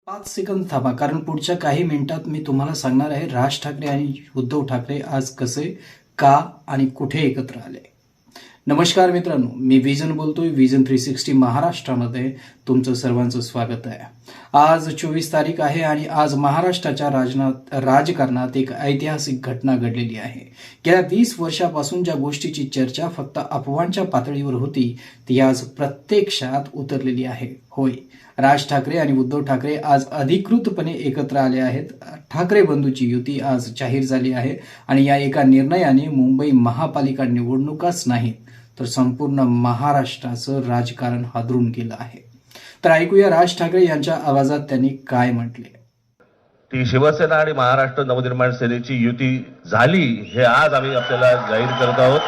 5 second थांबा, कारण पुढच्या काही मिनिटात मी तुम्हाला सांगणार आहे राज ठाकरे आणि उद्धव ठाकरे आज कसे, का आणि कुठे एकत्र आले. नमस्कार मित्रांनो, मी विजन बोलतोय. विजन 360 महाराष्ट्रामध्ये तुमचं सर्वांचं स्वागत आहे. आज 24 तारीख आहे आणि आज महाराष्ट्राच्या राजकारणात एक ऐतिहासिक घटना घडलेली आहे. गेल्या 20 वर्षापासून ज्या गोष्टीची चर्चा फक्त अफवांच्या पातळीवर होती ती आज प्रत्यक्षात उतरलेली आहे. होय, राज ठाकरे आणि उद्धव ठाकरे आज अधिकृतपणे एकत्र आले आहेत. ठाकरे बंधूची युती आज जाहीर झाली आहे आणि या एका निर्णयाने मुंबई महापालिका निवडणुकाच नाहीत तर संपूर्ण महाराष्ट्राचं राजकारण हादरून गेलं आहे. तर ऐकूया राज ठाकरे यांच्या आवाजात त्यांनी काय म्हटले. ती शिवसेना आणि महाराष्ट्र नवनिर्माण सेनेची युती झाली हे आज आम्ही आपल्याला जाहीर करत आहोत.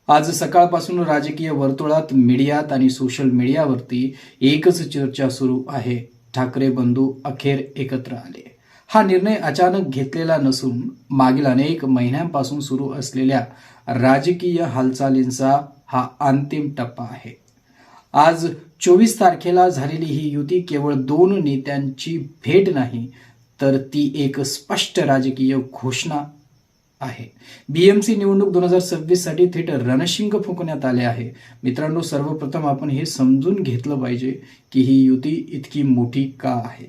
आज सकाळपासून राजकीय वर्तुळात, मीडियात आणि सोशल मीडियावरती एकच चर्चा सुरू आहे. ठाकरे बंधू अखेर एकत्र आले. हा निर्णय अचानक घेतलेला नसून मागील अनेक महिन्यांपासून सुरू असलेल्या राजकीय हालचालींचा हा अंतिम टप्पा आहे. आज 24 तारखेला झालेली ही युती केवळ दोन नेत्यांची भेट नाही तर ती एक स्पष्ट राजकीय घोषणा आहे. बीएमसी निवडणूक 2026 साठी थेट रणशिंग फुंकण्यात आले आहे. मित्रांनो, सर्वप्रथम आपण हे समजून घेतलं पाहिजे की ही युती इतकी मोठी का आहे.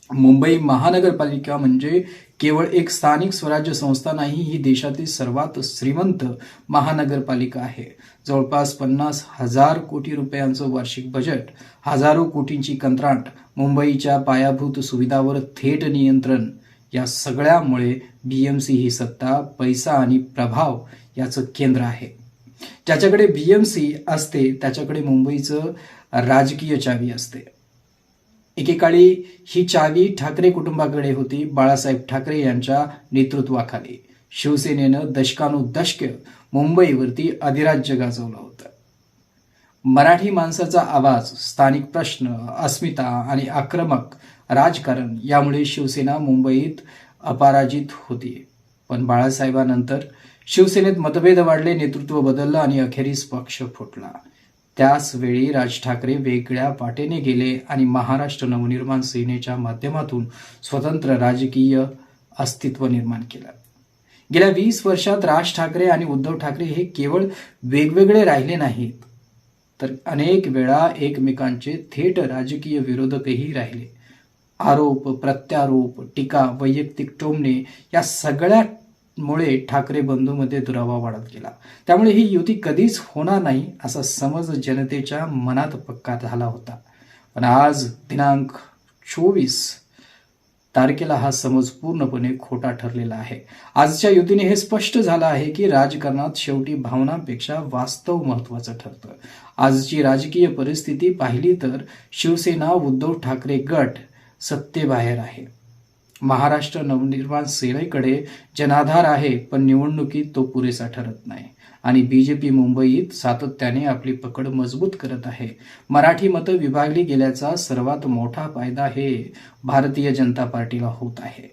मुंबई महानगरपालिका म्हणजे केवळ एक स्थानिक स्वराज्य संस्था नाही, ही देशातील सर्वात श्रीमंत महानगरपालिका आहे. जवळपास 50,000 कोटी रुपयांचं वार्षिक बजेट, हजारो कोटींची कंत्राट, मुंबईच्या पायाभूत सुविधावर थेट नियंत्रण, या सगळ्यामुळे बीएमसी ही सत्ता, पैसा आणि प्रभाव याचं केंद्र आहे. ज्याच्याकडे बीएमसी असते त्याच्याकडे मुंबईचं राजकीय चावी असते. एकेकाळी ही चावी ठाकरे कुटुंबाकडे होती. बाळासाहेब ठाकरे यांच्या नेतृत्वाखाली शिवसेनेनं दशकानुदशक मुंबईवरती अधिराज्य गाजवलं होतं. मराठी माणसाचा आवाज, स्थानिक प्रश्न, अस्मिता आणि आक्रमक राजकारण यामुळे शिवसेना मुंबईत अपराजित होती. पण बाळासाहेबांनंतर शिवसेनेत मतभेद वाढले, नेतृत्व बदललं आणि अखेरीस पक्ष फुटला. त्याच वेळी राज ठाकरे वेगळ्या वाटेने गेले आणि महाराष्ट्र नवनिर्माण सेनेच्या माध्यमातून स्वतंत्र राजकीय अस्तित्व निर्माण केलं. गेल्या 20 वर्षात राज ठाकरे आणि उद्धव ठाकरे हे केवळ वेगवेगळे राहिले नाहीत तर अनेक वेळा एकमेकांचे थेट राजकीय विरोधकही राहिले. आरोप, प्रत्यारोप, टीका, वैयक्तिक टोमणे या सगळ्यामुळे ठाकरे बंधूंमध्ये दुरावा वाढत गेला. त्यामुळे ही युती कधीच होणार नाही असा समज जनतेच्या मनात पक्का झाला होता. पण आज दिनांक 24 तारखेला हा समज पूर्णपणे खोटा ठरलेला आहे. आजच्या युतीने हे स्पष्ट झालं आहे की राजकारणात शेवटी भावनांपेक्षा वास्तव महत्वाचं ठरतं. आजची राजकीय परिस्थिती पाहिली तर शिवसेना उद्धव ठाकरे गट सत्तेबाहेर आहे. महाराष्ट्र नवनिर्माण सेनेकडे जनाधार आहे पण निवडणुकीत तो पुरेसा ठरत नाही आणि बीजेपी मुंबईत सातत्याने आपली पकड मजबूत करत आहे. मराठी मतं विभागली गेल्याचा सर्वात मोठा फायदा हे भारतीय जनता पार्टीला होत आहे.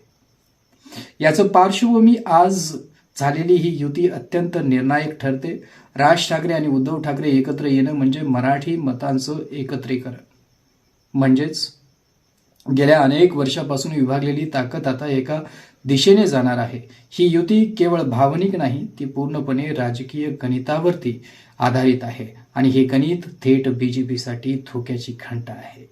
याचं पार्श्वभूमी आज झालेली ही युती अत्यंत निर्णायक ठरते. राज ठाकरे आणि उद्धव ठाकरे एकत्र येणं म्हणजे मराठी मतांचं एकत्रीकरण, म्हणजेच गेल्या अनेक वर्षापासून विभागलेली ताकद आता एका दिशेने जाणार आहे. ही युती केवळ भावनिक नाही, ती पूर्णपणे राजकीय गणितावरती आधारित आहे आणि हे गणित थेट बीजेपीसाठी धोक्याची घंटा आहे.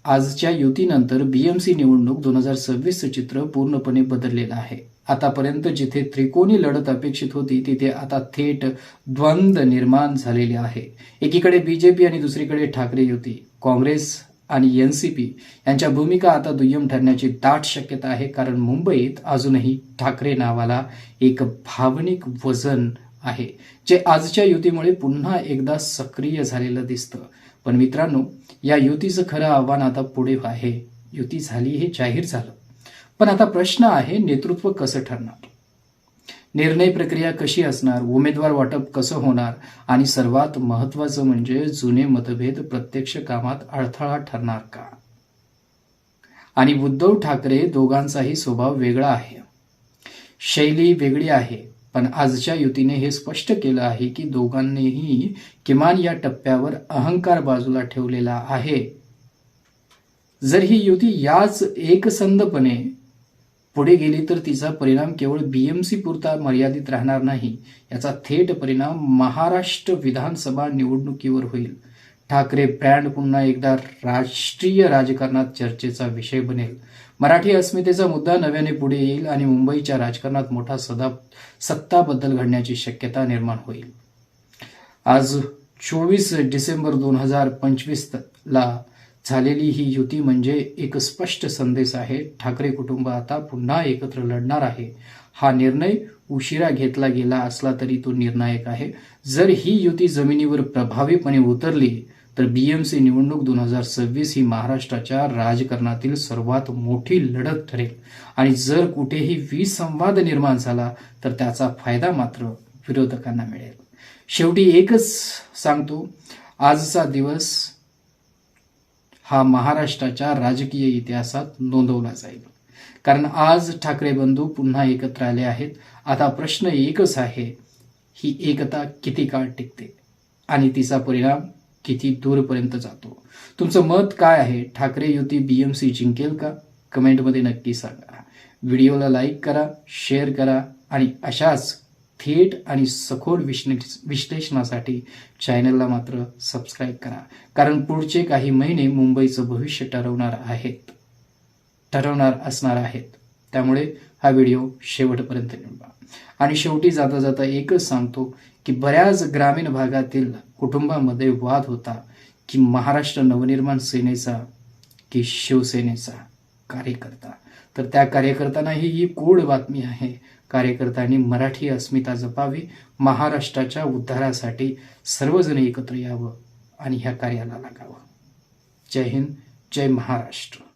आजच्या युतीनंतर बीएमसी निवडणूक 2026 चित्र पूर्णपणे बदललेलं आहे. आतापर्यंत जिथे त्रिकोणी लढत अपेक्षित होती तिथे आता थेट द्वंद्व निर्माण झालेले आहे. एकीकडे बीजेपी आणि दुसरीकडे ठाकरे युती. काँग्रेस आणि एनसीपी यांच्या भूमिका आता दुय्यम ठरण्याची दाट शक्यता आहे, कारण मुंबईत अजूनही ठाकरे नावाला एक भावनिक वजन आहे जे आजच्या युतीमुळे पुन्हा एकदा सक्रिय झालेलं दिसतं. पण मित्रांनो, या युतीचं खरं आव्हान आता पुढे आहे. युती झाली हे जाहीर झालं, पण आता प्रश्न आहे नेतृत्व कसं ठरणार, निर्णय प्रक्रिया कशी असणार, उमेदवार वाटप कसं होणार आणि सर्वात महत्वाचं म्हणजे जुने मतभेद प्रत्यक्ष कामात अडथळा ठरणार का. आणि उद्धव ठाकरे दोघांचाही स्वभाव वेगळा आहे, शैली वेगळी आहे, पण आजच्या युतीने हे स्पष्ट केलं आहे की दोघांनीही किमान या टप्प्यावर अहंकार बाजूला ठेवलेला आहे. जर ही युती याच एकसंधपणे पुढे गेली तर तिचा परिणाम केवळ बीएमसी पुरता मर्यादित राहणार नाही, याचा थेट परिणाम महाराष्ट्र विधानसभा निवडणुकीवर होईल. ठाकरे ब्रँड पुन्हा एकदा राष्ट्रीय राजकारणात चर्चेचा विषय बनेल. मराठी अस्मितेचा मुद्दा नव्याने पुढे येईल आणि मुंबईच्या राजकारणात मोठा सत्ता बदल घडण्याची शक्यता निर्माण होईल. आज 24 डिसेंबर 2025 ला झालेली ही युती म्हणजे एक स्पष्ट संदेश आहे. ठाकरे कुटुंब आता पुन्हा एकत्र लढणार आहे. हा निर्णय उशिरा घेतला गेला असला तरी तो निर्णायक आहे. जर ही युती जमिनीवर प्रभावीपणे उतरली तर बीएमसी निवडणूक 2026 ही महाराष्ट्राच्या राजकारणातील सर्वात मोठी लढत ठरेल आणि जर कुठेही विसंवाद निर्माण झाला तर त्याचा फायदा मात्र विरोधकांना मिळेल. शेवटी एकच सांगतो, आजचा दिवस हा महाराष्ट्राच्या राजकीय इतिहासात नोंदवला जाईल, कारण आज ठाकरे बंधू पुन्हा एकत्र आले आहेत. आता प्रश्न एकच आहे, ही एकता किती काळ टिकते आणि तिचा परिणाम किती दूरपर्यंत जातो? तुमचं मत काय आहे? ठाकरे युती बीएमसी जिंकेल का? कमेंटमध्ये नक्की सांगा. व्हिडिओला लाईक करा, शेअर करा आणि अशाच थेट आणि सखोल विश्लेषणासाठी चॅनलला मात्र सबस्क्राईब करा, कारण पुढचे काही महिने मुंबईचं भविष्य ठरवणार असणार आहेत. त्यामुळे हा व्हिडिओ शेवटपर्यंत निवडा. आणि शेवटी जाता जाता एकच सांगतो की बऱ्याच ग्रामीण भागातील कुटुंबामध्ये वाद होता की महाराष्ट्र नवनिर्माण सेनेचा की शिवसेनेचा कार्यकर्ता. तर त्या कार्यकर्त्यांनाही ही कोड बातमी आहे. कार्यकर्त्यांनी मराठी अस्मिता जपावी, महाराष्ट्राच्या उद्धारासाठी सर्वजण एकत्र यावं आणि ह्या कार्याला लागावं. जय हिंद, जय महाराष्ट्र.